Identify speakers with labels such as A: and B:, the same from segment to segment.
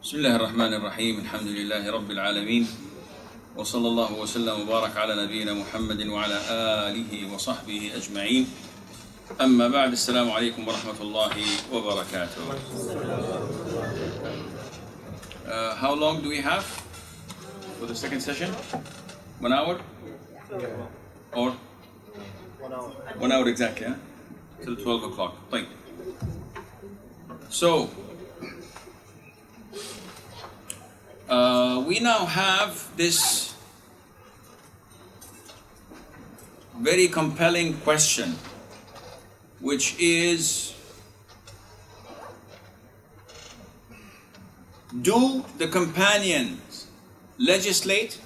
A: بسم الله الرحمن الرحيم الحمد لله رب العالمين وصلى الله وسلم وبارك على نبينا محمد وعلى آله وصحبه أجمعين أما بعد السلام عليكم ورحمة الله وبركاته. How long do we have for the second session? 1 hour? Or? 1 hour exactly, huh? Till 12 o'clock. طيب. So, we now have this very compelling question, which is, do the companions legislate?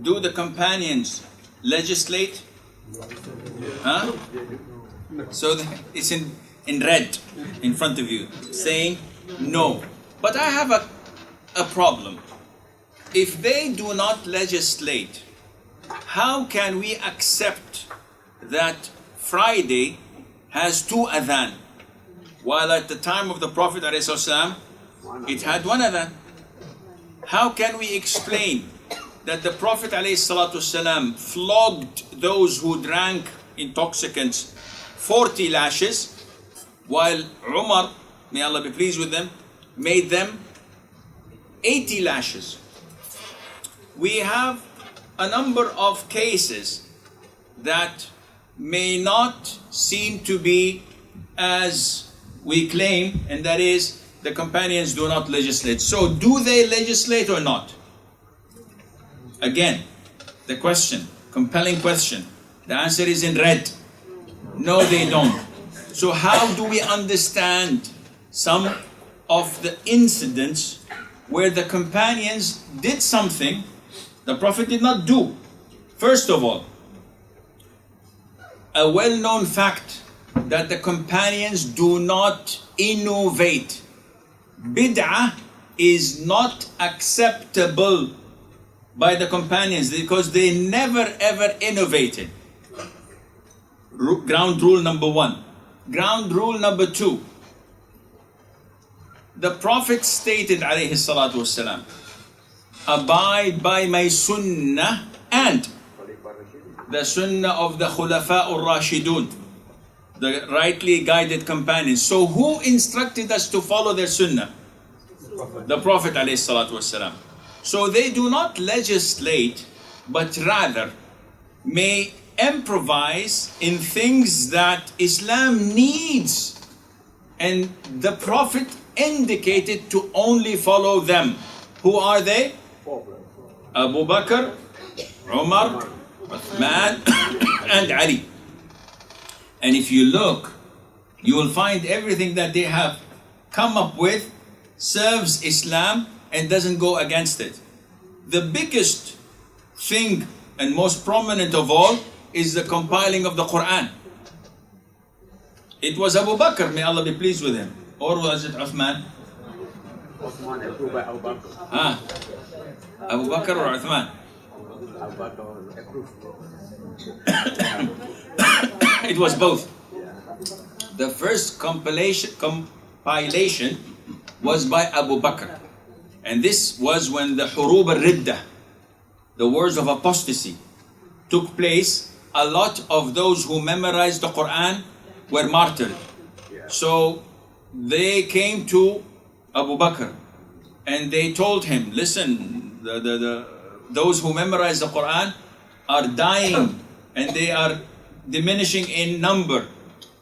A: Do the companions legislate? Huh? So it's in red in front of you, saying no. But I have a problem. If they do not legislate, how can we accept that Friday has 2 adhan, while at the time of the Prophet ﷺ, it had 1 adhan? How can we explain that the Prophet ﷺ flogged those who drank intoxicants 40 lashes, while Umar, may Allah be pleased with them, made them 80 lashes? We have a number of cases that may not seem to be as we claim, and that is the companions do not legislate. So do they legislate or not? Again, the question, compelling question. The answer is in red. No, they don't. So how do we understand some of the incidents where the companions did something the Prophet did not do? First of all, a well-known fact that the companions do not innovate. Bid'ah is not acceptable by the companions because they never ever innovated. Ground rule number 1. Ground rule number 2. The Prophet stated, alayhi salatu wassalam, abide by my sunnah and the sunnah of the Khulafa al-Rashidun, the rightly guided companions. So who instructed us to follow their sunnah? The Prophet alayhi salatu wassalam. So they do not legislate, but rather may improvise in things that Islam needs, and the Prophet indicated to only follow them. Who are they? Abu Bakr, Umar, Uthman and Ali. And if you look, you will find everything that they have come up with serves Islam and doesn't go against it. The biggest thing and most prominent of all is the compiling of the Quran. It was Abu Bakr, may Allah be pleased with him. Or was it Uthman?
B: Uthman approved by Abu Bakr.
A: Abu Bakr or Uthman?
B: Abu Bakr approved.
A: It was both. The first compilation was by Abu Bakr. And this was when the Hurub al-Riddah, the wars of apostasy, took place. A lot of those who memorized the Quran were martyred. So they came to Abu Bakr and they told him, listen, those who memorize the Quran are dying and they are diminishing in number.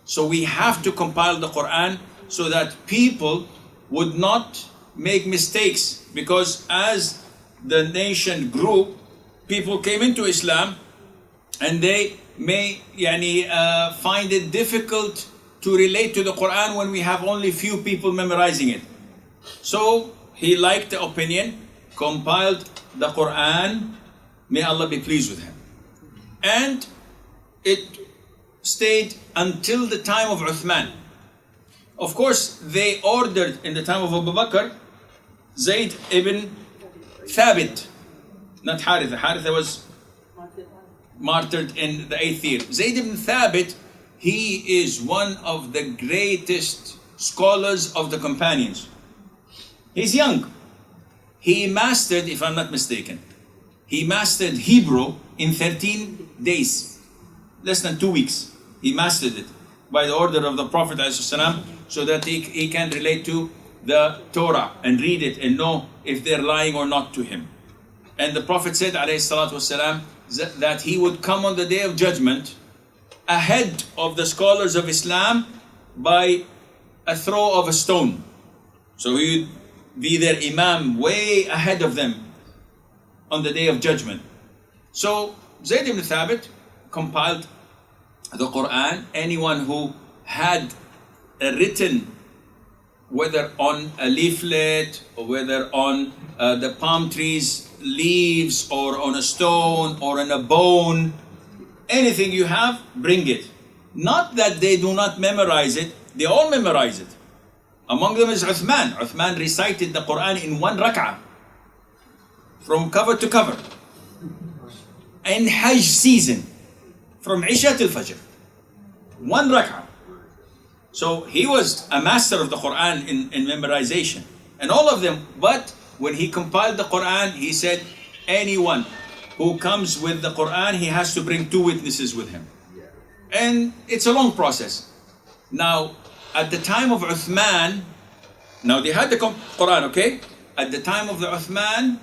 A: So we have to compile the Quran so that people would not make mistakes, because as the nation grew, people came into Islam and they may find it difficult to relate to the Quran when we have only few people memorizing it. So he liked the opinion, compiled the Quran, may Allah be pleased with him. And it stayed until the time of Uthman. Of course, they ordered in the time of Abu Bakr, Zayd ibn Thabit, not Haritha. Haritha was martyred in the 8th year. Zayd ibn Thabit, he is one of the greatest scholars of the companions. He's young. He mastered, if I'm not mistaken, he mastered Hebrew in 13 days. Less than 2 weeks. He mastered it by the order of the Prophet ﷺ, so that he can relate to the Torah and read it and know if they're lying or not to him. And the Prophet said ﷺ, that he would come on the Day of Judgment ahead of the scholars of Islam by a throw of a stone. So he would be their Imam way ahead of them on the Day of Judgment. So Zayd ibn Thabit compiled the Quran. Anyone who had a written, whether on a leaflet or whether on the palm trees leaves or on a stone or on a bone, anything you have, bring it. Not that they do not memorize it, they all memorize it. Among them is Uthman. Uthman recited the Quran in 1 rak'ah, from cover to cover. In Hajj season, from Isha till Fajr. 1 rak'ah. So he was a master of the Quran in memorization. And all of them, but when he compiled the Quran, he said, anyone who comes with the Quran, he has to bring 2 witnesses with him. And it's a long process. Now, at the time of Uthman, now they had the Quran, okay? At the time of the Uthman,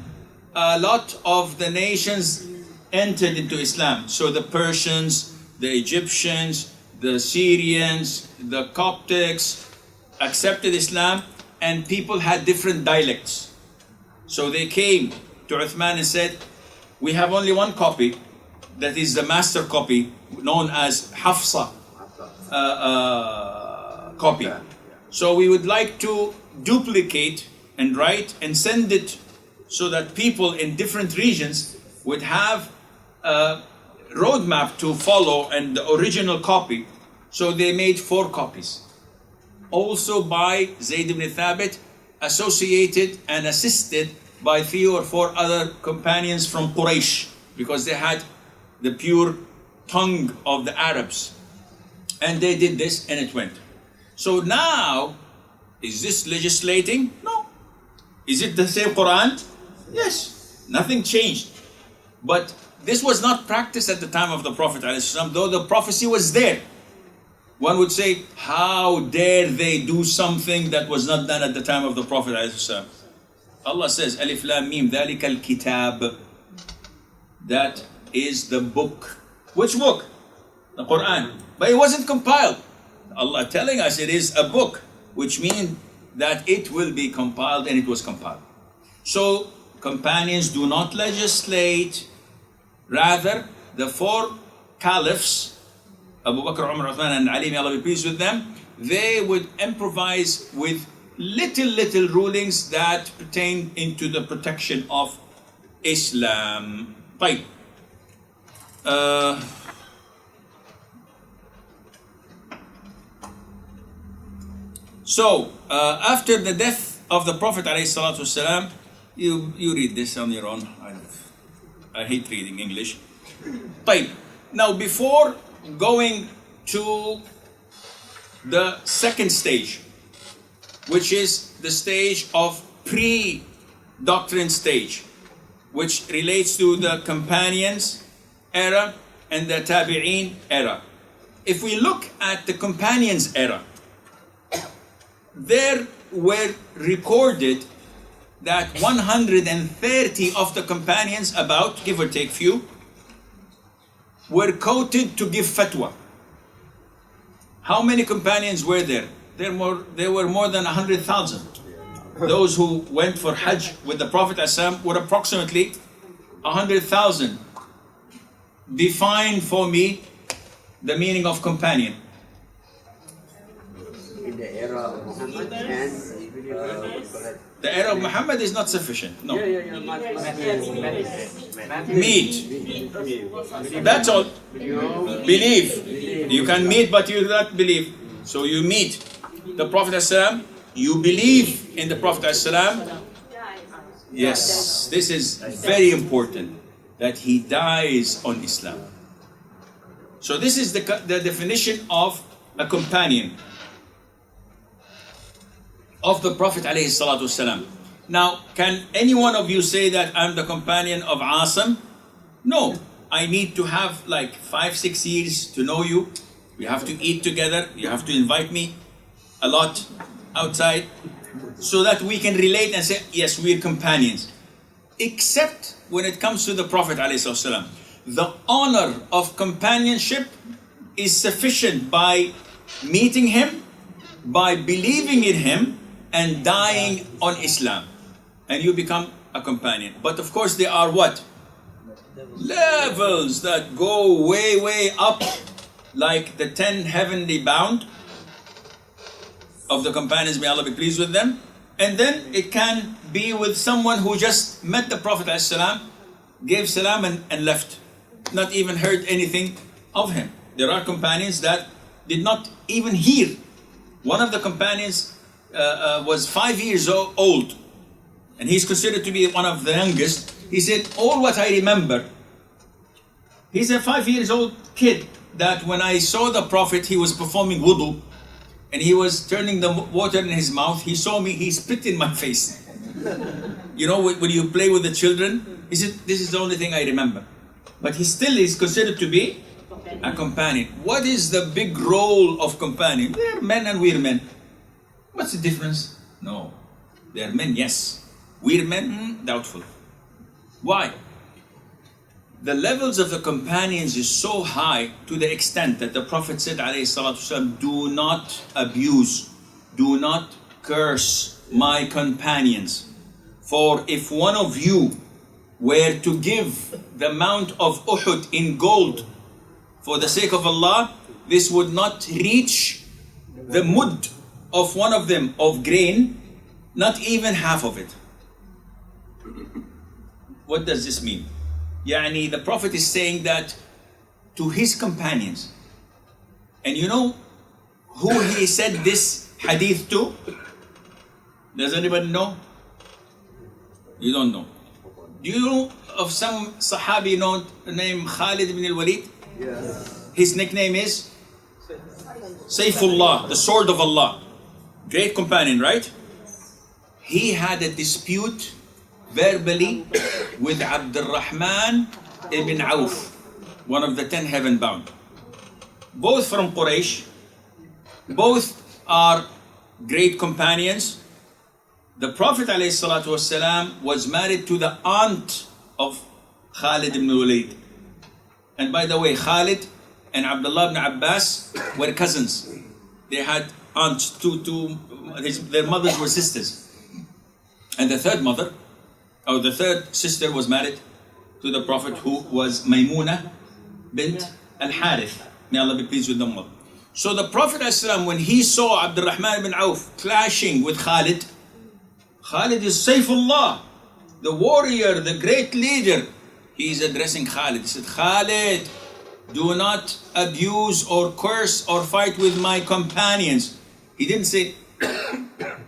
A: a lot of the nations entered into Islam. So the Persians, the Egyptians, the Syrians, the Coptics accepted Islam, and people had different dialects. So they came to Uthman and said, we have only one copy, that is the master copy, known as Hafsa copy. So we would like to duplicate and write and send it so that people in different regions would have a roadmap to follow and the original copy. So they made 4 copies. Also by Zayd ibn Thabit, associated and assisted by 3 or 4 other companions from Quraysh, because they had the pure tongue of the Arabs. And they did this and it went. So now, is this legislating? No. Is it the same Quran? Yes. Nothing changed. But this was not practiced at the time of the Prophet ﷺ, though the prophecy was there. One would say, how dare they do something that was not done at the time of the Prophet ﷺ? Allah says, Alif Lam Mim, ذَلِكَ الْكِتَابِ. That is the book. Which book? The Quran. But it wasn't compiled. Allah telling us it is a book, which means that it will be compiled, and it was compiled. So companions do not legislate. Rather, the 4 caliphs, Abu Bakr, Umar, Uthman, and Ali, may Allah be pleased with them, they would improvise with little rulings that pertain into the protection of Islam. طيب. So, after the death of the Prophet ﷺ, you read this on your own. I hate reading English. طيب. Now, before going to the second stage, which is the stage of pre-doctrine stage, which relates to the companions era and the tabi'een era. If we look at the companions era, there were recorded that 130 of the companions, about, give or take few, were quoted to give fatwa. How many companions were there? There were more than 100,000. Those who went for Hajj with the Prophet ﷺ were approximately 100,000. Define for me the meaning of companion.
B: In the era of Muhammad and
A: The era of Muhammad is not sufficient. No. Meet. That's all. Believe. You can meet, but you do not believe. So you meet the Prophet ﷺ. You believe in the Prophet ﷺ. Yes, this is very important, that he dies on Islam. So this is the definition of a companion. of the Prophet alayhi salatu wasalam. Now, can any one of you say that I'm the companion of Asim? No. I need to have like 5-6 years to know you. We have to eat together. You have to invite me a lot outside so that we can relate and say, yes, we're companions. Except when it comes to the Prophet alayhi salatu wasalam. The honor of companionship is sufficient by meeting him, by believing in him, and dying on Islam. And you become a companion. But of course there are what? Levels that go way, way up, like the 10 heavenly bound of the companions, may Allah be pleased with them. And then it can be with someone who just met the Prophet ﷺ, gave salam and left. Not even heard anything of him. There are companions that did not even hear. One of the companions was 5 years old, and he's considered to be one of the youngest. He said, all what I remember, he's a 5 years old kid, that when I saw the Prophet, he was performing wudu, and he was turning the water in his mouth. He saw me, he spit in my face. You know, when you play with the children, he said, this is the only thing I remember. But he still is considered to be a companion. What is the big role of companion? They're men and we're men. What's the difference? No. They're men, yes. We're men, doubtful. Why? The levels of the companions is so high to the extent that the Prophet said, alayhi salatu wasalam, do not abuse, do not curse my companions. For if one of you were to give the amount of Uhud in gold for the sake of Allah, this would not reach the mud of one of them of grain, not even half of it. What does this mean? Yani the Prophet is saying that to his companions. And you know who he said this hadith to? Does anybody know? You don't know. Do you know of some Sahabi named Khalid ibn al-Walid?
B: Yes.
A: His nickname is Sayfullah, the sword of Allah. Great companion, right? He had a dispute verbally with Abdurrahman ibn Auf, one of the 10 heaven bound. Both from Quraysh, both are great companions. The Prophet ﷺ was married to the aunt of Khalid ibn Walid. And by the way, Khalid and Abdullah ibn Abbas were cousins. They had aunts, their mothers were sisters. And the third sister was married to the Prophet, who was Maymuna bint al-Harith. May Allah be pleased with them all. So the Prophet ﷺ, when he saw Abdurrahman ibn Auf clashing with Khalid, Khalid is Sayfullah, the warrior, the great leader. He is addressing Khalid. He said, Khalid, do not abuse or curse or fight with my companions. He didn't say,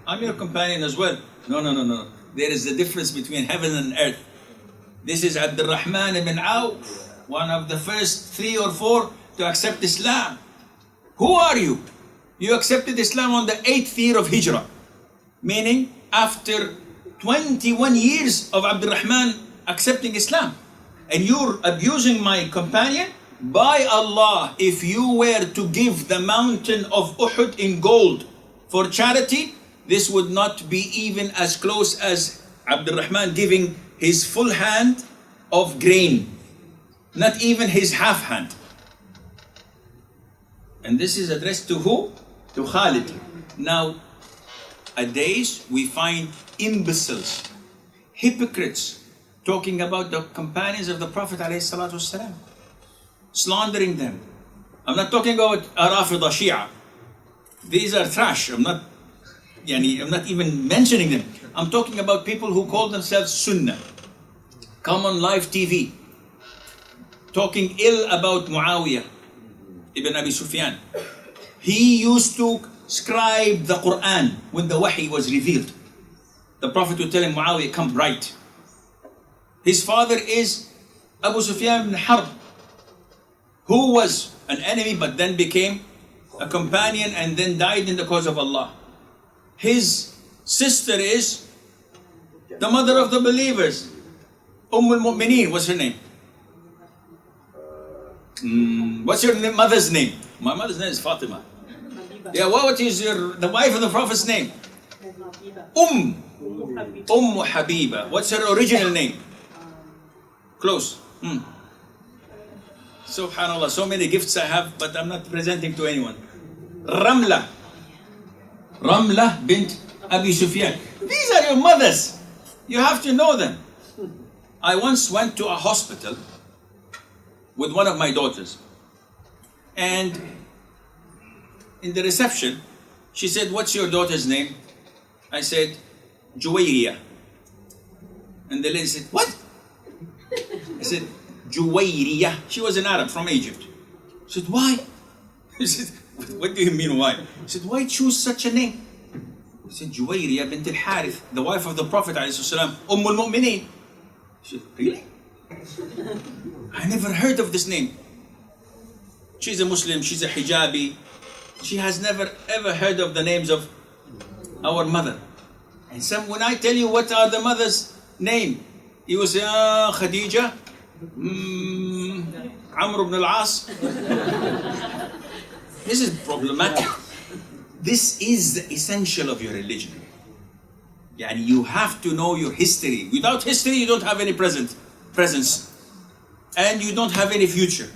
A: I'm your companion as well. No. There is a difference between heaven and earth. This is Abdurrahman ibn Auf, one of the first 3 or 4 to accept Islam. Who are you? You accepted Islam on the 8th year of Hijrah. Meaning, after 21 years of Abdurrahman accepting Islam. And you're abusing my companion? By Allah, if you were to give the mountain of Uhud in gold for charity, this would not be even as close as Abdurrahman giving his full hand of grain. Not even his half hand. And this is addressed to who? To Khalid. Now, nowadays we find imbeciles, hypocrites, talking about the companions of the Prophet ﷺ, slandering them. I'm not talking about Rafida Shia. These are trash. I'm not even mentioning them. I'm talking about people who call themselves Sunnah, come on live TV, talking ill about Muawiyah ibn Abi Sufyan. He used to scribe the Quran when the Wahy was revealed. The Prophet would tell him, Muawiyah, come write. His father is Abu Sufyan ibn Harb, who was an enemy but then became a companion and then died in the cause of Allah. His sister is the mother of the believers. al-Mu'mineen, what's her name? What's your mother's name? My mother's name is Fatima. Yeah, what is the wife of the Prophet's name? Habiba. What's her original name? Close. Subhanallah, so many gifts I have, but I'm not presenting to anyone. Ramla bint Abi Sufyan. These are your mothers. You have to know them. I once went to a hospital with one of my daughters, and in the reception, she said, "What's your daughter's name?" I said, "Juwayriya." And the lady said, "What?" I said, "Juwayriya." She was an Arab from Egypt. She said, "Why?" I said, "What do you mean why?" She said, "Why choose such a name?" I said, "Juwayriya bint al-Harith, the wife of the Prophet ﷺ, al-Mu'mineen." She said, "Really? I never heard of this name." She's a Muslim, she's a hijabi. She has never ever heard of the names of our mother. And when I tell you what are the mother's name, you will say, Khadija, Amr ibn al-As. This is problematic. This is the essential of your religion. Yani you have to know your history. Without history, you don't have any presence. And you don't have any future.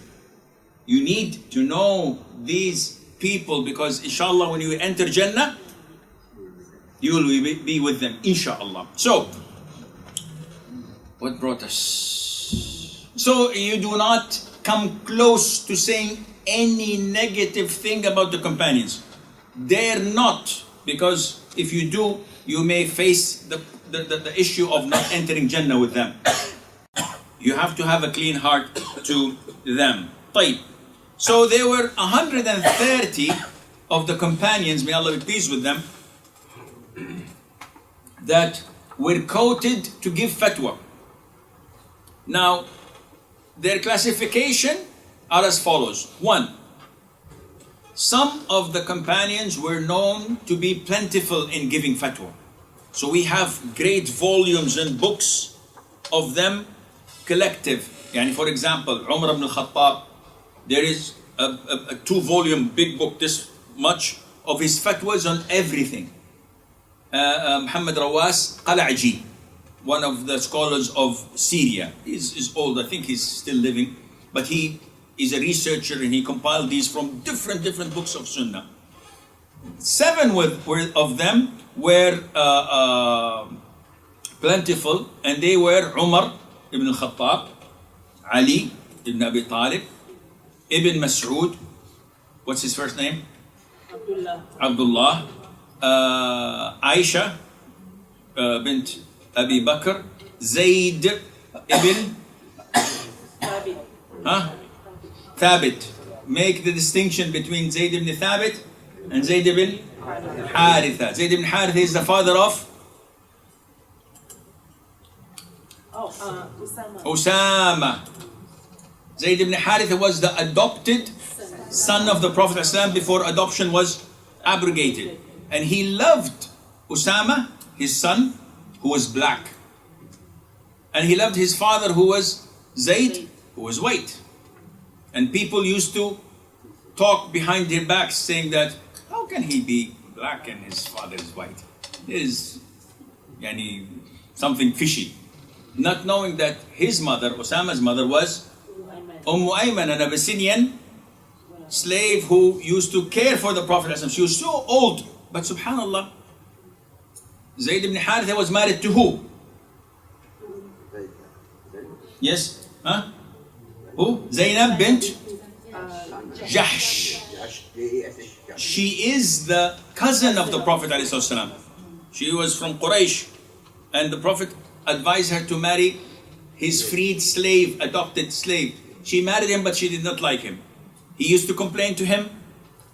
A: You need to know these people, because inshallah when you enter Jannah, you will be with them, inshallah. So, what brought us? So you do not come close to saying any negative thing about the companions. Dare not, because if you do, you may face the issue of not entering Jannah with them. You have to have a clean heart to them. طيب. So there were 130 of the companions, may Allah be pleased with them, that were quoted to give fatwa. Now, their classification are as follows. 1. Some of the companions were known to be plentiful in giving fatwa. So we have great volumes and books of them collective. Yani for example, Umar ibn al-Khattab, there is a 2-volume big book, this much, of his fatwas on everything. Muhammad Rawas Qala'ji, one of the scholars of Syria, is old, I think he's still living, but he is a researcher and he compiled these from different books of Sunnah. 7 of them were plentiful, and they were Umar ibn al-Khattab, Ali ibn Abi Talib, Ibn Mas'ud, what's his first name? Abdullah. Aisha bint Abi Bakr, Zayd ibn Thabit. Make the distinction between Zayd ibn Thabit and Zayd ibn Haritha. Zayd ibn Haritha is the father of Usama. Zayd ibn Haritha was the adopted son of the Prophet ﷺ before adoption was abrogated. And he loved Usama, his son, who was black. And he loved his father, who was Zayd, who was white. And people used to talk behind their backs saying that, how can he be black and his father is white? There is something fishy. Not knowing that his mother, Usama's mother, was Ayman, an Abyssinian slave who used to care for the Prophet. She was so old, but subhanallah, Zayd ibn Haritha was married to who? Yes? Who? Zainab bint Jahsh. She is the cousin of the Prophet ﷺ. She was from Quraysh, and the Prophet advised her to marry his freed slave, adopted slave. She married him, but she did not like him. He used to complain to him,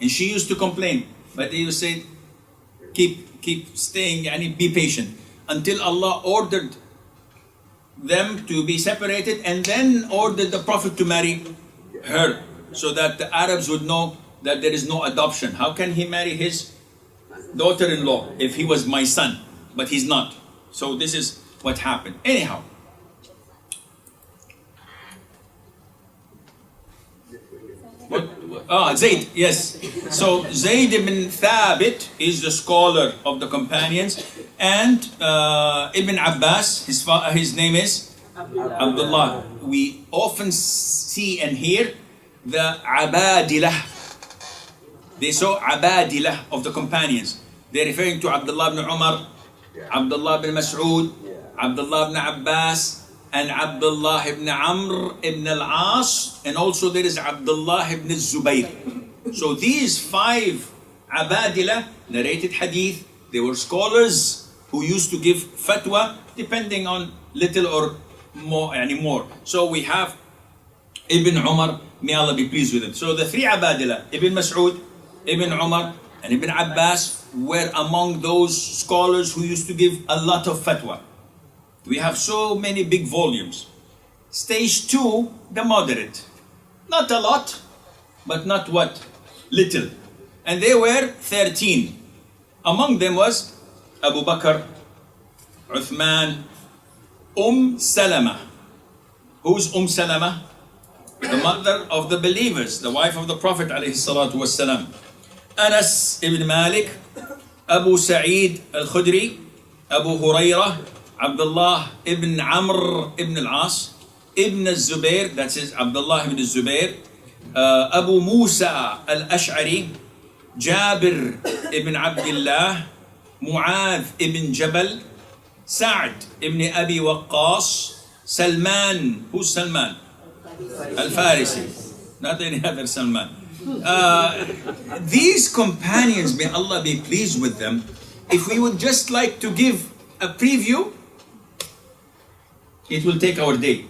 A: and she used to complain. But he would say, keep staying, and be patient. Until Allah ordered them to be separated, and then ordered the Prophet to marry her, so that the Arabs would know that there is no adoption. How can he marry his daughter-in-law if he was my son? but he's not. So this is what happened. Anyhow. Zayd, yes. So Zayd ibn Thabit is the scholar of the companions, and Ibn Abbas, his name is Abdullah. We often see and hear the Abadilah. They saw Abadilah of the companions. They're referring to Abdullah ibn Umar, Abdullah ibn Mas'ud, Abdullah ibn Abbas, and Abdullah ibn Amr ibn al-As, and also there is Abdullah ibn Zubayr. So these 5 Abadilah narrated hadith. They were scholars who used to give fatwa depending on little or more, more. So we have Ibn Umar, may Allah be pleased with him. So the 3 Abadilah, Ibn Mas'ud, Ibn Umar, and Ibn Abbas, were among those scholars who used to give a lot of fatwa. We have so many big volumes. Stage 2, the moderate. Not a lot, but not what? Little. And they were 13. Among them was Abu Bakr, Uthman, Salama. Who's Salama? The mother of the believers, the wife of the Prophet ﷺ. Anas ibn Malik, Abu Sa'id al-Khudri, Abu Hurairah, Abdullah ibn Amr ibn al-As, Ibn al-Zubair, that's his Abdullah ibn al-Zubair, Abu Musa al-Ash'ari, Jabir ibn Abdullah, Mu'adh ibn Jabal, Sa'd ibn Abi Waqqas, Salman, who's Salman? Al-Farisi, not any other Salman. These companions, may Allah be pleased with them, if we would just like to give a preview, it will take our day.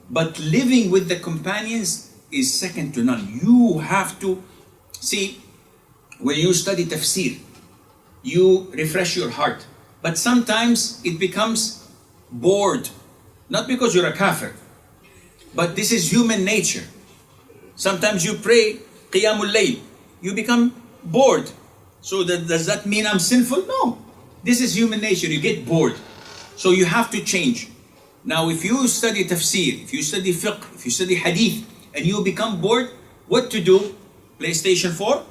A: But living with the companions is second to none. You have to see, when you study tafsir, you refresh your heart. But sometimes it becomes bored. Not because you're a kafir, but this is human nature. Sometimes you pray Qiyamul Layl, you become bored. So does that mean I'm sinful? No. This is human nature. You get bored. So you have to change. Now, if you study tafsir, if you study fiqh, if you study hadith, and you become bored, what to do? PlayStation 4?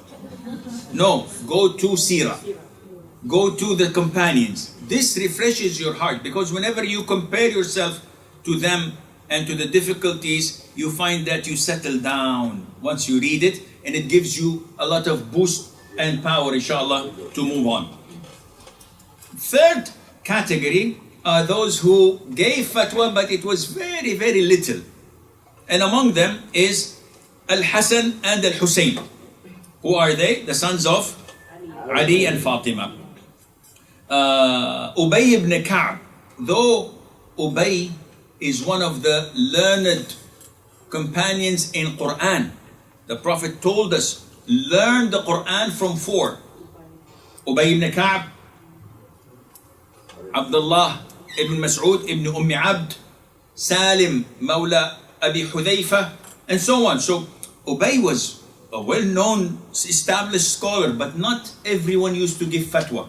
A: No. Go to Sirah. Go to the companions. This refreshes your heart, because whenever you compare yourself to them and to the difficulties, you find that you settle down once you read it, and it gives you a lot of boost and power, inshallah, to move on. Third category are those who gave fatwa, but it was very, very little. And among them is Al-Hasan and Al-Hussein. Who are they? The sons of Ali and Fatima. Ubay ibn Ka'b. Though Ubay is one of the learned companions in Quran, the Prophet told us, learn the Quran from 4. Ubay ibn Ka'b, Abdullah ibn Mas'ud ibn Abd, Salim Mawla Abi Hudayfa, and so on. So Ubay was a well-known, established scholar, but not everyone used to give fatwa.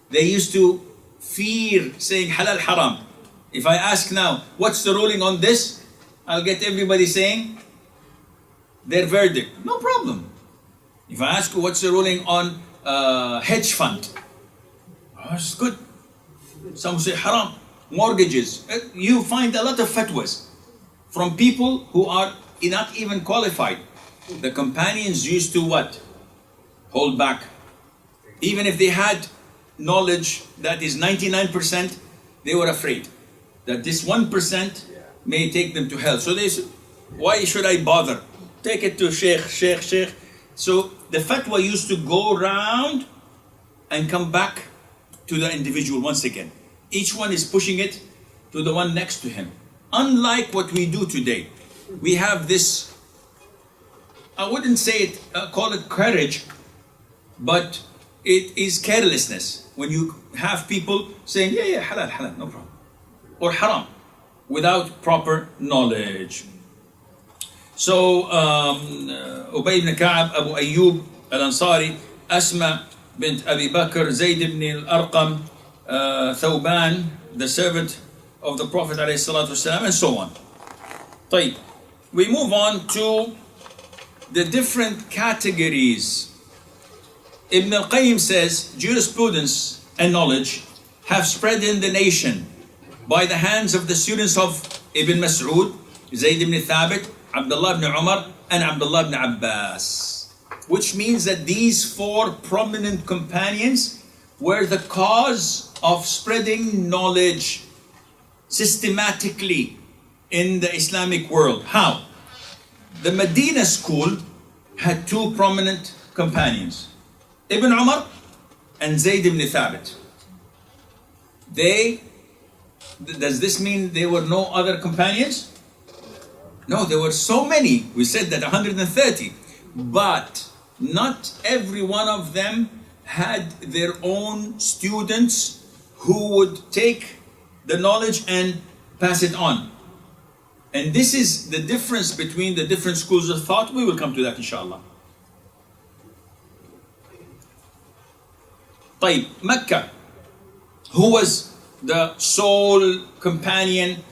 A: They used to fear saying halal haram. If I ask now, what's the ruling on this? I'll get everybody saying their verdict. No problem. If I ask you what's the ruling on hedge fund, it's good. Some say haram. Mortgages. You find a lot of fatwas from people who are not even qualified. The companions used to what? Hold back. Even if they had knowledge that is 99%, they were afraid that this 1% may take them to hell. So they said, why should I bother? Take it to Sheikh. So the fatwa used to go round and come back to the individual once again. Each one is pushing it to the one next to him. Unlike what we do today, we have this, I wouldn't say it, call it courage, but it is carelessness. When you have people saying, yeah, halal, no problem. Or haram, without proper knowledge. So, Ubay ibn Ka'b, Abu Ayyub al-Ansari, Asma bint Abi Bakr, Zayd ibn al-Arqam, Thawban, the servant of the Prophet ﷺ, and so on. طيب. We move on to the different categories. Ibn al-Qayyim says, jurisprudence and knowledge have spread in the nation by the hands of the students of Ibn Mas'ud, Zayd ibn Thabit, Abdullah ibn Umar, and Abdullah ibn Abbas. Which means that these four prominent companions were the cause of spreading knowledge systematically in the Islamic world. How? The Medina school had two prominent companions, Ibn Umar and Zayd ibn Thabit. Does this mean there were no other companions? No, there were so many. We said that 130. But not every one of them had their own students who would take the knowledge and pass it on. And this is the difference between the different schools of thought. We will come to that inshallah. طيب, Mecca. Who was the sole companion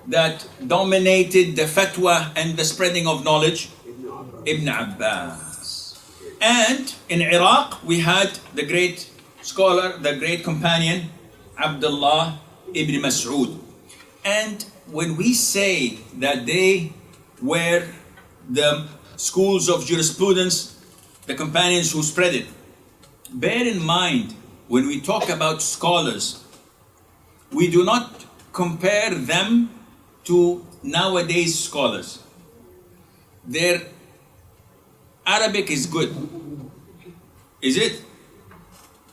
A: that dominated the fatwa and the spreading of knowledge? Ibn Abbas. And in Iraq, we had the great scholar, the great companion, Abdullah ibn Mas'ud. And when we say that they were the schools of jurisprudence, the companions who spread it, bear in mind, when we talk about scholars, we do not compare them to nowadays scholars. Their Arabic is good. Is it?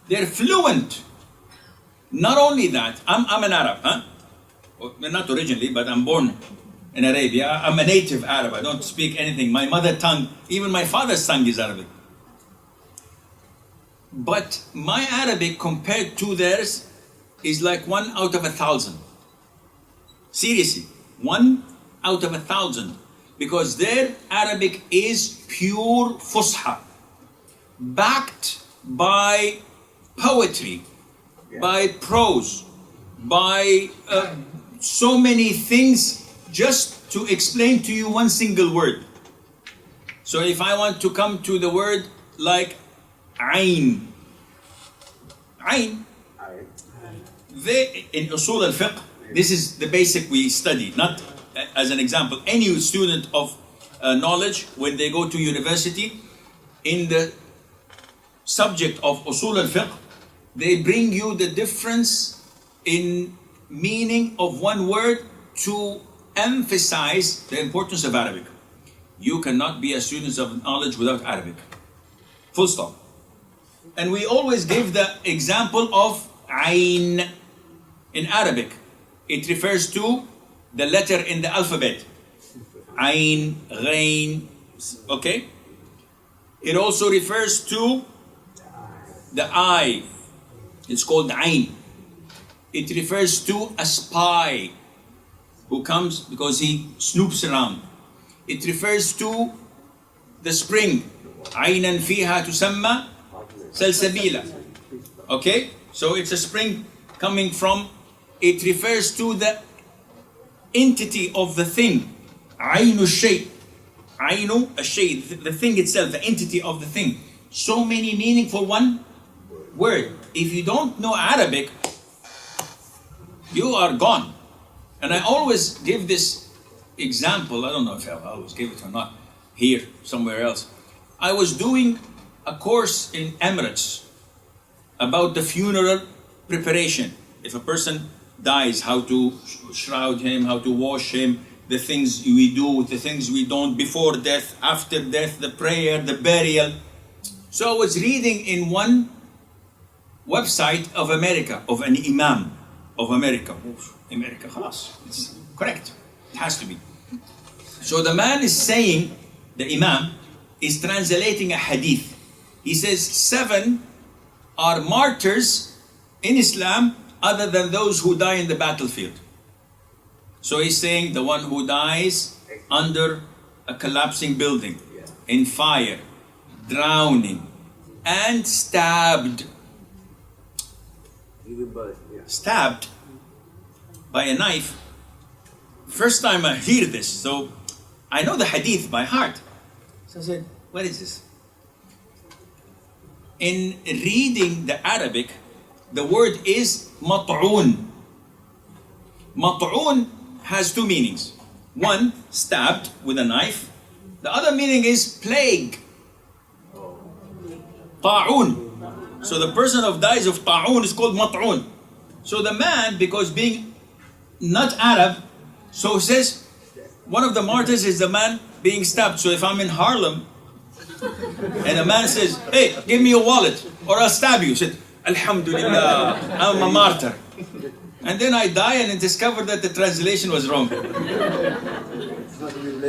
A: They're fluent. Not only that, I'm an Arab, huh? Not originally, but I'm born in Arabia. I'm a native Arab. I don't speak anything. My mother tongue, even my father's tongue is Arabic. But my Arabic compared to theirs is like 1 out of 1,000. Seriously, 1 out of 1,000. Because their Arabic is pure Fusha, backed by poetry, by prose, by so many things, just to explain to you one single word. So if I want to come to the word like Ain, they, in Usul al-Fiqh, this is the basic we study, not as an example. Any student of knowledge, when they go to university, in the subject of Usul al-Fiqh, they bring you the difference in meaning of one word to emphasize the importance of Arabic. You cannot be a student of knowledge without Arabic. Full stop. And we always give the example of Ain in Arabic. It refers to the letter in the alphabet. Ain, Ghain, okay? It also refers to the eye. It's called Ain. It refers to a spy who comes because he snoops around. It refers to the spring. Aynan fiha tusamma salsabila. Okay? So it's a spring coming from, it refers to the entity of the thing. Aynu shay. Aynu shay, the thing itself, the entity of the thing. So many meaning for one word. If you don't know Arabic, you are gone. And I always give this example. I don't know if I always give it or not, here, somewhere else. I was doing a course in Emirates about the funeral preparation. If a person dies, how to shroud him, how to wash him, the things we do, the things we don't, before death, after death, the prayer, the burial. So I was reading in one website of America, of an imam of America. America, khalas. It's correct. It has to be. So the man is saying, the imam is translating a hadith. He says 7 are martyrs in Islam other than those who die in the battlefield. So he's saying the one who dies under a collapsing building, in fire, drowning, and stabbed. stabbed by a knife. First time I hear this, so I know the hadith by heart. So I said, what is this? In reading the Arabic, the word is mat'un. Mat'un has two meanings. One, stabbed with a knife. The other meaning is plague. Ta'un. So the person who dies of ta'un is called mat'un. So the man, because being not Arab, so says, one of the martyrs is the man being stabbed. So if I'm in Harlem, and a man says, hey, give me your wallet, or I'll stab you. I said, Alhamdulillah, I'm a martyr. And then I die and discover that the translation was wrong.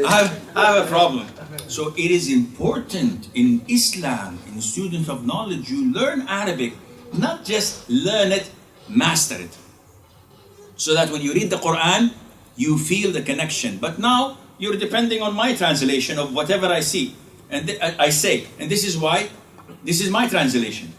A: I have a problem. So it is important in Islam, in students of knowledge, you learn Arabic, not just learn it, master it. So that when you read the Quran, you feel the connection. But now, you're depending on my translation of whatever I see. And I say, and this is why, this is my translation.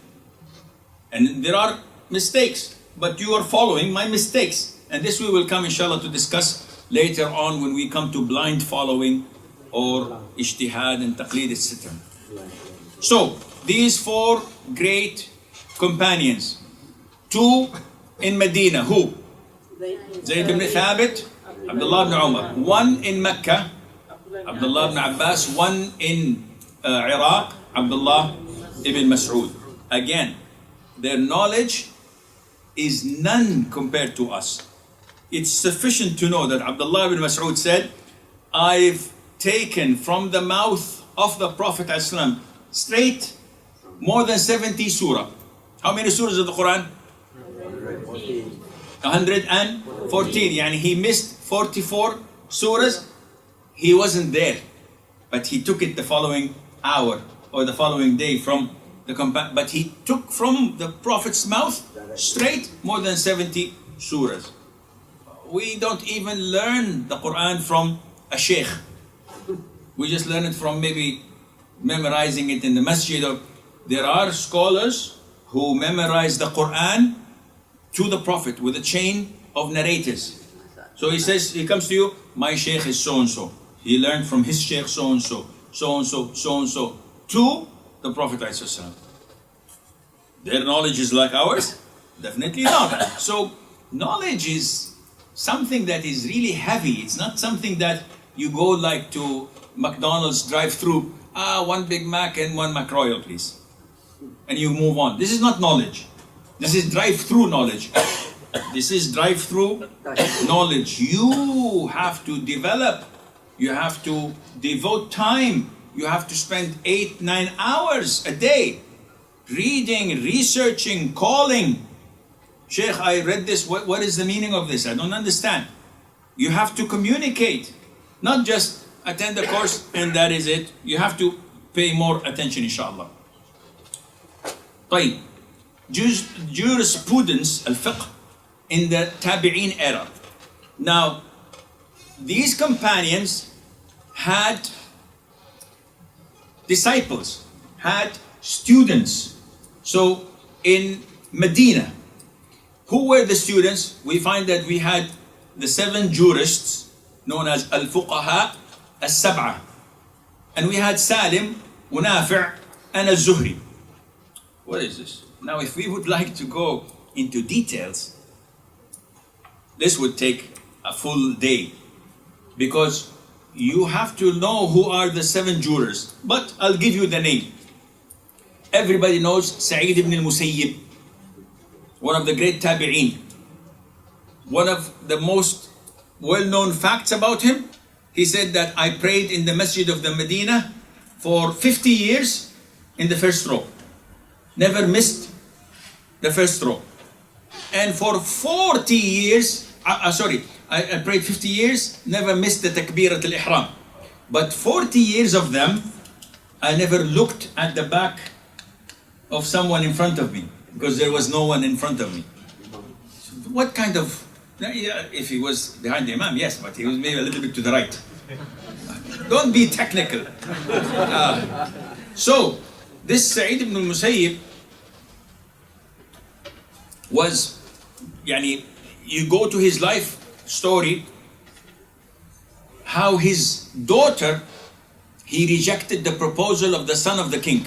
A: And there are mistakes, but you are following my mistakes. And this we will come inshallah to discuss later on when we come to blind following or ijtihad and taqleed, etc. So, these four great companions. Two in Medina, who? Zayd ibn Thabit, Abdullah ibn Umar. One in Mecca, Abdullah ibn Abbas. One in Iraq, Abdullah ibn Mas'ud. Again, their knowledge is none compared to us. It's sufficient to know that Abdullah ibn Mas'ud said, I've taken from the mouth of the Prophet ﷺ straight more than 70 surah. How many surahs of the Quran? 114. Yani he missed 44 surahs. He wasn't there, but he took it the following hour or the following day from the but he took from the Prophet's mouth straight more than 70 surahs. We don't even learn the Quran from a Sheikh. We just learn it from maybe memorizing it in the masjid. Or there are scholars who memorize the Quran to the Prophet with a chain of narrators. So he says, he comes to you, my Sheikh is so-and-so. He learned from his Sheikh so-and-so, so-and-so, so-and-so, to the Prophet ﷺ. Their knowledge is like ours? Definitely not. So knowledge is something that is really heavy. It's not something that you go like to McDonald's drive-through, one Big Mac and one McRoyal, please. And you move on. This is not knowledge. This is drive-through knowledge. This is drive-through knowledge. You have to develop. You have to devote time. You have to spend 8-9 hours a day reading, researching, calling. Sheikh, I read this. What is the meaning of this? I don't understand. You have to communicate, not just attend the course and that is it. You have to pay more attention, inshallah. طيب. Jurisprudence, al-Fiqh, in the Tabi'een era. Now, these companions had disciples, had students. So in Medina, who were the students? We find that we had the 7 jurists known as al-Fuqaha al-Sab'ah. And we had Salim, Nafi' and al-Zuhri. What is this? Now, if we would like to go into details, this would take a full day, because you have to know who are the 7 jurors. But I'll give you the name. Everybody knows Sa'id ibn al-Musayyib, one of the great Tabi'een. One of the most well-known facts about him, he said that I prayed in the masjid of the Medina for 50 years in the first row. Never missed the first row. And for 40 years, I prayed 50 years, never missed the takbirat al-ihram. But 40 years of them, I never looked at the back of someone in front of me, because there was no one in front of me. What kind of, if he was behind the imam, yes, but he was maybe a little bit to the right. Don't be technical. So, this Sa'id ibn al-Musayyib, was, yani, you go to his life story, how his daughter, he rejected the proposal of the son of the king.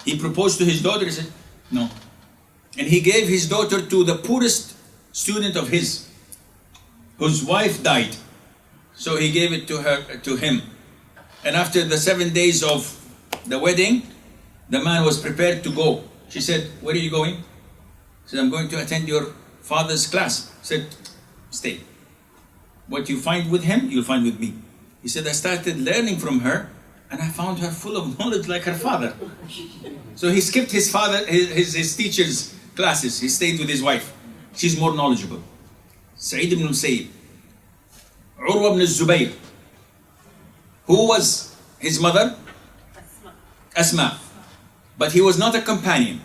A: He proposed to his daughter, he said, no. And he gave his daughter to the poorest student of his, whose wife died. So he gave it to him. And after the 7 days of the wedding, the man was prepared to go. She said, where are you going? He said, I'm going to attend your father's class. He said, stay. What you find with him, you'll find with me. He said, I started learning from her, and I found her full of knowledge like her father. So he skipped his father, his teacher's classes. He stayed with his wife. She's more knowledgeable. Sa'id ibn Musayyib. Urwa ibn Zubayr. Who was his mother? Asma. But he was not a companion.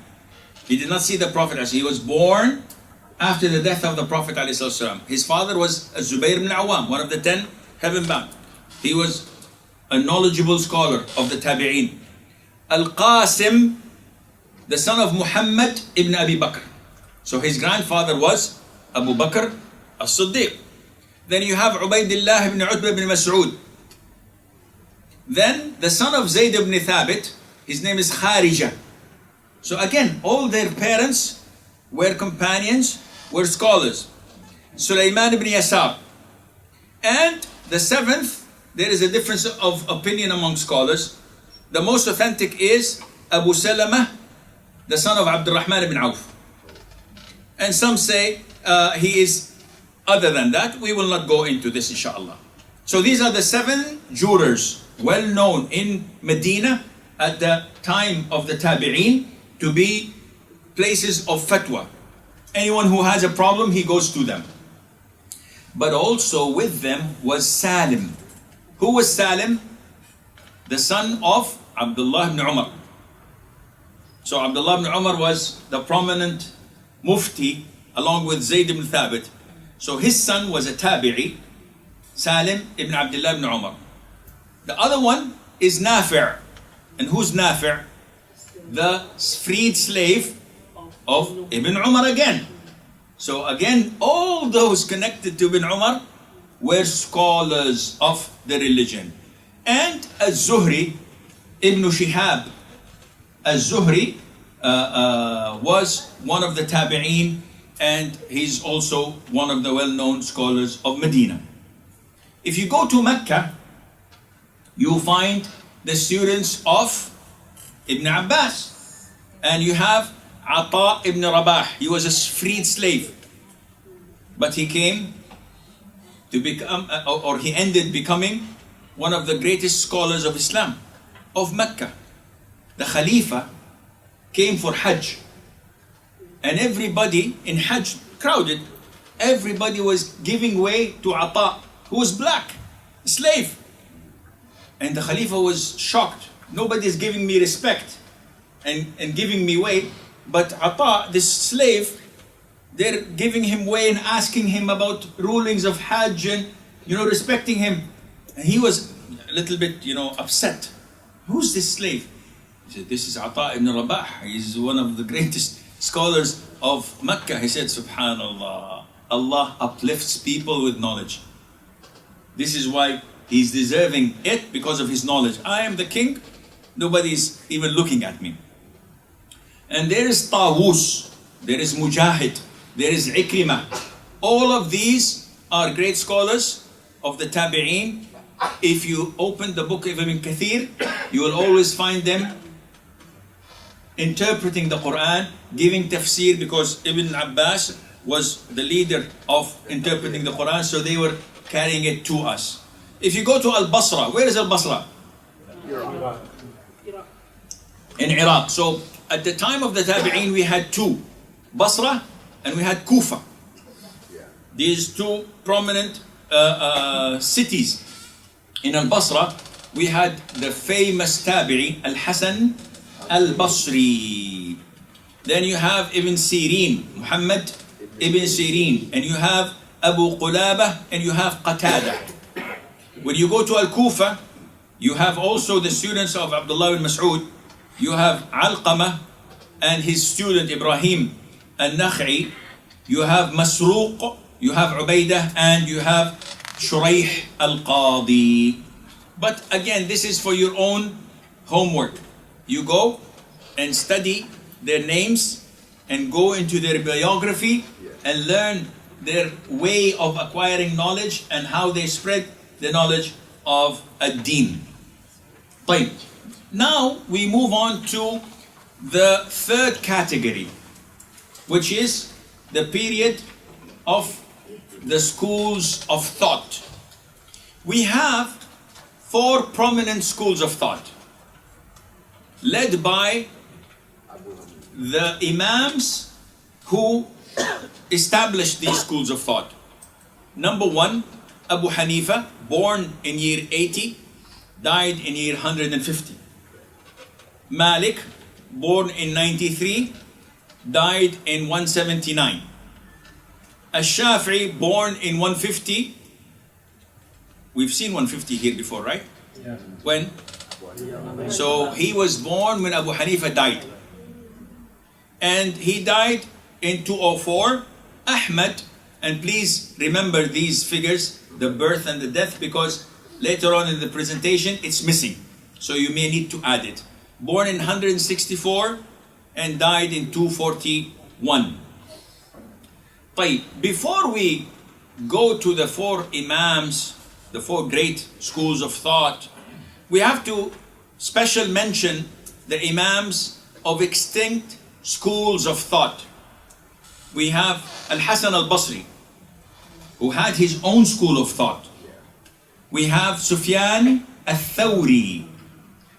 A: He did not see the Prophet. He was born after the death of the Prophet ﷺ. His father was Zubayr ibn Awam, one of the 10 heaven-bound. He was a knowledgeable scholar of the Tabi'een. Al-Qasim, the son of Muhammad ibn Abi Bakr. So his grandfather was Abu Bakr as-Siddiq. Then you have Ubaydillah ibn Utbah ibn Mas'ud. Then the son of Zayd ibn Thabit, his name is Kharija. So again, all their parents were companions, were scholars. Sulaiman ibn Yasar. And the seventh, there is a difference of opinion among scholars. The most authentic is Abu Salama, the son of Abdurrahman ibn Auf. And some say he is other than that. We will not go into this, inshallah. So these are the 7 jurors, well known in Medina at the time of the Tabi'een to be places of fatwa. Anyone who has a problem, he goes to them. But also with them was Salim. Who was Salim? The son of Abdullah ibn Umar. So Abdullah ibn Umar was the prominent mufti along with Zayd ibn Thabit. So his son was a tabi'i, Salim ibn Abdullah ibn Umar. The other one is Nafi'. And who's Nafi'? The freed slave of Ibn Umar again. So again, all those connected to Ibn Umar were scholars of the religion. And Az-Zuhri, Ibn Shihab, Az-Zuhri was one of the Tabi'een, and he's also one of the well-known scholars of Medina. If you go to Mecca, you find the students of Ibn Abbas, and you have Ata ibn Rabah. He was a freed slave, but he came to become, or he ended becoming one of the greatest scholars of Islam, of Mecca. The Khalifa came for Hajj, and everybody in Hajj crowded. Everybody was giving way to Ata, who was black, a slave. And the Khalifa was shocked. Nobody is giving me respect and giving me way. But Ata, this slave, they're giving him way and asking him about rulings of Hajj and, respecting him. And he was a little bit, upset. Who's this slave? He said, this is Ata ibn Rabah. He's one of the greatest scholars of Mecca. He said, Subhanallah, Allah uplifts people with knowledge. This is why he's deserving it, because of his knowledge. I am the king, nobody's even looking at me. And there is Tawus, there is Mujahid, there is Ikrimah. All of these are great scholars of the Tabi'een. If you open the book of Ibn Kathir, you will always find them interpreting the Quran, giving tafsir, because Ibn Abbas was the leader of interpreting the Quran, so they were carrying it to us. If you go to Al-Basra, where is Al-Basra? In Iraq. So at the time of the Tabi'een, we had 2, Basra and we had Kufa. These 2 prominent cities. In Al-Basra, we had the famous Tabi'i, Al-Hasan Al-Basri. Then you have Ibn Sirin, Muhammad Ibn Sirin, and you have Abu Qulabah, and you have Qatada. When you go to Al-Kufa, you have also the students of Abdullah ibn Mas'ud. You have Alqamah and his student Ibrahim al-Nakh'i, you have Masruq, you have Ubaidah, and you have Shuraih al-Qadi. But again, this is for your own homework. You go and study their names and go into their biography and learn their way of acquiring knowledge and how they spread the knowledge of ad-Din. طيب. Now we move on to the third category, which is the period of the schools of thought. We have 4 prominent schools of thought, led by the Imams who established these schools of thought. Number 1, Abu Hanifa, born in year 80, died in year 150. Malik, born in 93, died in 179. Al-Shafi'i, born in 150. We've seen 150 here before, right?
C: Yeah.
A: When? So he was born when Abu Hanifa died. And he died in 204. Ahmad, and please remember these figures, the birth and the death, because later on in the presentation it's missing. So you may need to add it. Born in 164 and died in 241. طيب, before we go to the 4 Imams, the 4 great schools of thought, we have to special mention the Imams of extinct schools of thought. We have Al-Hasan al-Basri, who had his own school of thought. We have Sufyan al-Thawri.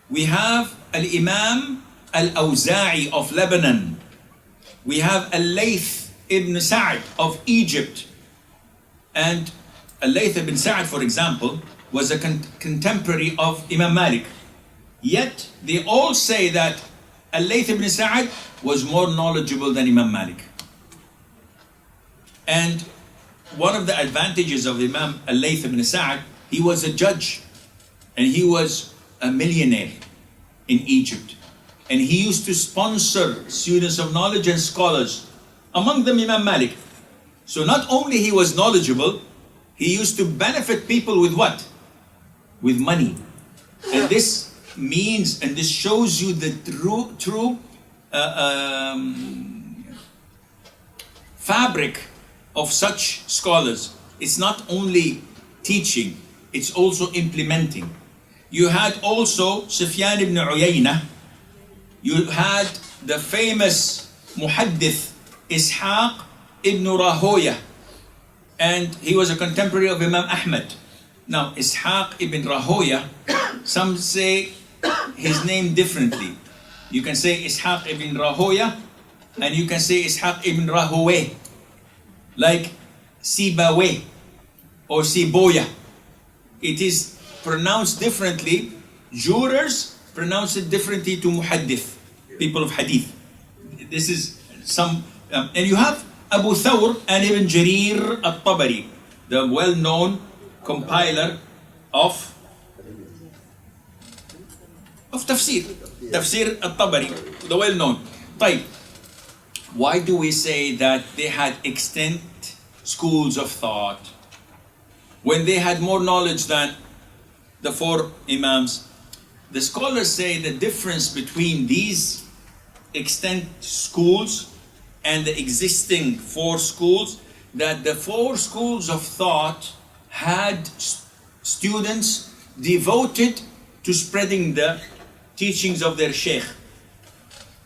A: We have Al-Imam al-Awza'i of Lebanon. We have Al-Layth ibn Sa'd of Egypt. And Al-Layth ibn Sa'd, for example, was a contemporary of Imam Malik. Yet they all say that Al-Layth ibn Sa'd was more knowledgeable than Imam Malik. And one of the advantages of Imam Al-Layth ibn Sa'd, he was a judge and he was a millionaire in Egypt. And he used to sponsor students of knowledge and scholars, among them Imam Malik. So not only he was knowledgeable, he used to benefit people with what? With money. And this means, and this shows you the true fabric of such scholars. It's not only teaching, it's also implementing. You had also Sufyan ibn Uyaynah. You had the famous muhaddith Ishaq ibn Rahoya, and he was a contemporary of Imam Ahmad. Now Ishaq ibn Rahoya, some say his name differently. You can say Ishaq ibn Rahoya, and you can say Ishaq ibn Rahowe, like Sibawe or Siboya. It is pronounced differently. Jurors pronounce it differently to muhaddith, people of hadith. This is some, and you have Abu Thawr and Ibn Jarir al-Tabari, the well-known compiler of tafsir, Tafsir al-Tabari, the well-known. طيب, why do we say that they had extinct schools of thought when they had more knowledge than the 4 Imams? The scholars say the difference between these extant schools and the existing 4 schools, that the 4 schools of thought had students devoted to spreading the teachings of their Sheikh.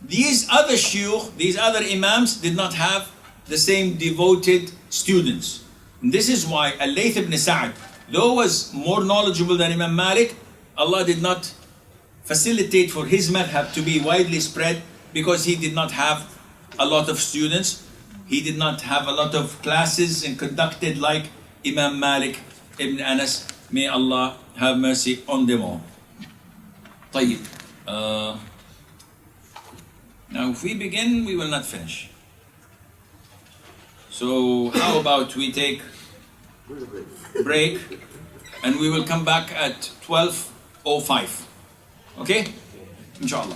A: These other shuyukh, these other Imams did not have the same devoted students. And this is why Al-Layth ibn Sa'd, though was more knowledgeable than Imam Malik, Allah did not facilitate for his madhab to be widely spread, because he did not have a lot of students. He did not have a lot of classes and conducted like Imam Malik ibn Anas. May Allah have mercy on them all. طيب. Now if we begin, we will not finish. So how about we take break and we will come back at 12:05. Okay? Inshallah.